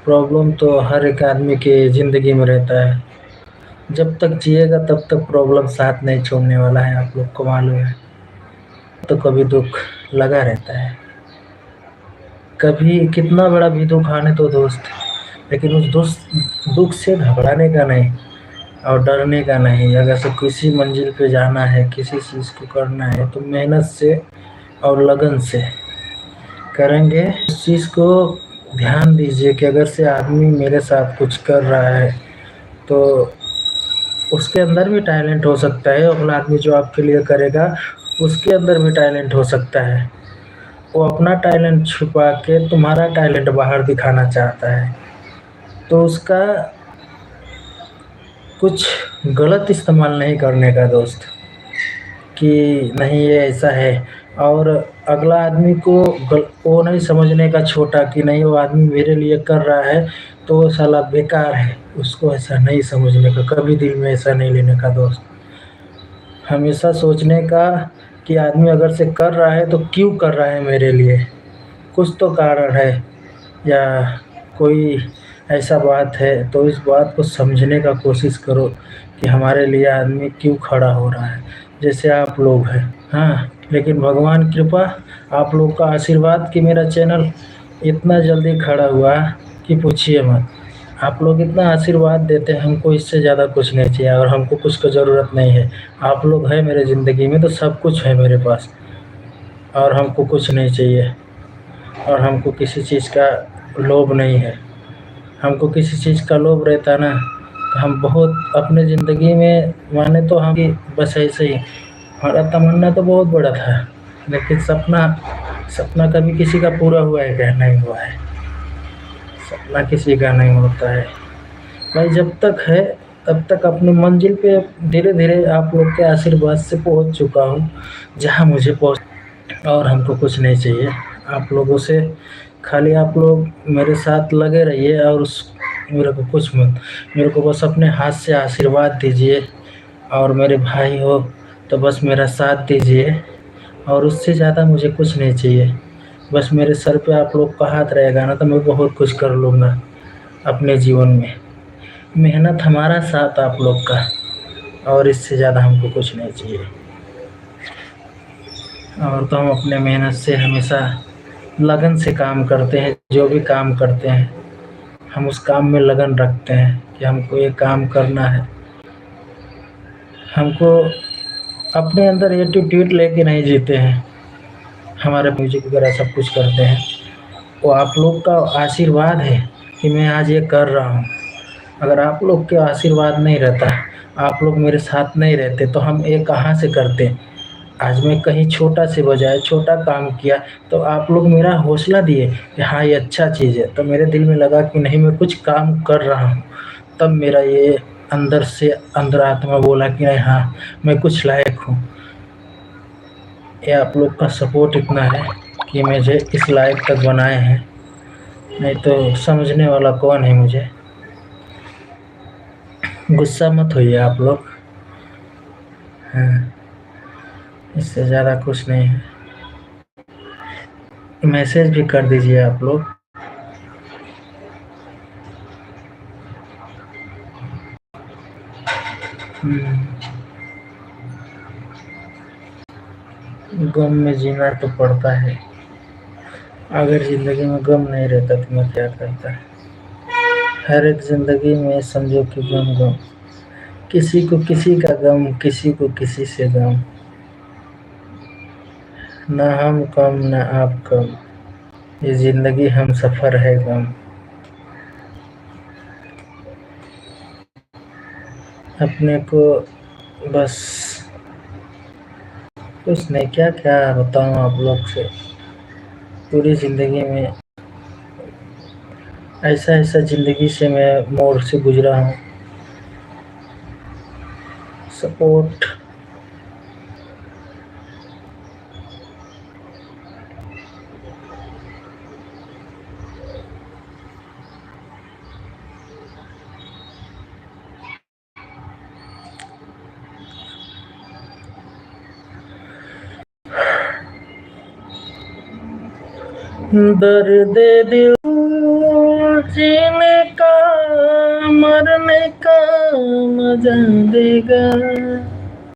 Problem तो हर एक आदमी के ज़िंदगी में रहता है। जब तक जिएगा तब तक प्रॉब्लम साथ नहीं छोड़ने वाला है, आप लोग को मालूम है। तो कभी दुःख लगा रहता है। कभी कितना बड़ा भी दुःख आने दो दोस्त, लेकिन उस दुःख से घबराने का नहीं और डरने का नहीं। अगर से किसी मंजिल पे जाना है, किसी चीज़ को करना है तो मेहनत से और लगन से करेंगे। उस चीज़ को ध्यान दीजिए कि अगर से आदमी मेरे साथ कुछ कर रहा है तो उसके अंदर भी टैलेंट हो सकता है। अगला आदमी जो आपके लिए करेगा उसके अंदर भी टैलेंट हो सकता है। वो अपना टैलेंट छुपा के तुम्हारा टैलेंट बाहर दिखाना चाहता है, तो उसका कुछ गलत इस्तेमाल नहीं करने का दोस्त, कि नहीं ये ऐसा है। और अगला आदमी को वो नहीं समझने का छोटा, कि नहीं वो आदमी मेरे लिए कर रहा है तो वो साला बेकार है। उसको ऐसा नहीं समझने का, कभी दिल में ऐसा नहीं लेने का दोस्त। हमेशा सोचने का कि आदमी अगर से कर रहा है तो क्यों कर रहा है मेरे लिए, कुछ तो कारण है या कोई ऐसा बात है। तो इस बात को समझने का कोशिश करो कि हमारे लिए आदमी क्यों खड़ा हो रहा है, जैसे आप लोग हैं। हाँ, लेकिन भगवान कृपा, आप लोग का आशीर्वाद कि मेरा चैनल इतना जल्दी खड़ा हुआ कि पूछिए मत। आप लोग इतना आशीर्वाद देते हैं हमको, इससे ज़्यादा कुछ नहीं चाहिए और हमको कुछ का ज़रूरत नहीं है। आप लोग हैं मेरे ज़िंदगी में तो सब कुछ है मेरे पास, और हमको कुछ नहीं चाहिए। और हमको किसी चीज़ का लोभ नहीं है। हमको किसी चीज़ का लोभ रहता ना तो हम बहुत अपने ज़िंदगी में, माने तो हम कि बस ऐसे ही, हमारा तमन्ना तो बहुत बड़ा था, लेकिन सपना सपना कभी किसी का पूरा हुआ है क्या? नहीं हुआ है। सपना किसी का नहीं होता है भाई। जब तक है तब तक अपनी मंजिल पे धीरे धीरे आप लोग के आशीर्वाद से पहुंच चुका हूँ जहाँ मुझे पहुंच। और हमको कुछ नहीं चाहिए आप लोगों से, खाली आप लोग मेरे साथ लगे रहिए और उस मेरे को कुछ मत, मेरे को बस अपने हाथ से आशीर्वाद दीजिए। और मेरे भाई हो तो बस मेरा साथ दीजिए, और उससे ज़्यादा मुझे कुछ नहीं चाहिए। बस मेरे सर पे आप लोग का हाथ रहेगा ना तो मैं बहुत कुछ कर लूँगा अपने जीवन में। मेहनत हमारा साथ आप लोग का, और इससे ज़्यादा हमको कुछ नहीं चाहिए। और तो हम अपने मेहनत से हमेशा लगन से काम करते हैं। जो भी काम करते हैं हम उस काम में लगन रखते हैं कि हमको ये काम करना है। हमको अपने अंदर एटीट्यूड लेके नहीं जीते हैं। हमारे म्यूजिक वगैरह सब कुछ करते हैं वो आप लोग का आशीर्वाद है कि मैं आज ये कर रहा हूँ। अगर आप लोग के आशीर्वाद नहीं रहता, आप लोग मेरे साथ नहीं रहते तो हम ये कहाँ से करते। आज मैं कहीं छोटा से बजाय छोटा काम किया तो आप लोग मेरा हौसला दिए कि हाँ ये अच्छा चीज़ है, तो मेरे दिल में लगा कि नहीं मैं कुछ काम कर रहा हूँ। तब मेरा ये अंदर से अंदर आत्मा बोला कि नहीं हाँ मैं कुछ लायक हूँ। ये आप लोग का सपोर्ट इतना है कि मुझे इस लायक तक बनाए हैं, नहीं तो समझने वाला कौन है मुझे। गुस्सा मत होइए आप लोग। हाँ, इससे ज़्यादा कुछ नहीं है। मैसेज भी कर दीजिए आप लोग। गम में जीना तो पड़ता है। अगर ज़िंदगी में गम नहीं रहता तो मैं क्या करता। हर एक ज़िंदगी में समझो कि गम गम, किसी को किसी का गम, किसी को किसी से गम। ना हम कम ना आप कम, ये ज़िंदगी हम सफ़र है गम। अपने को बस कुछ नहीं, क्या क्या बताऊँ आप लोग से। पूरी ज़िंदगी में ऐसा ऐसा ज़िंदगी से मैं मोड़ से गुज़रा हूँ। सपोर्ट दर्द दिल जीने का मरने का मजा देगा।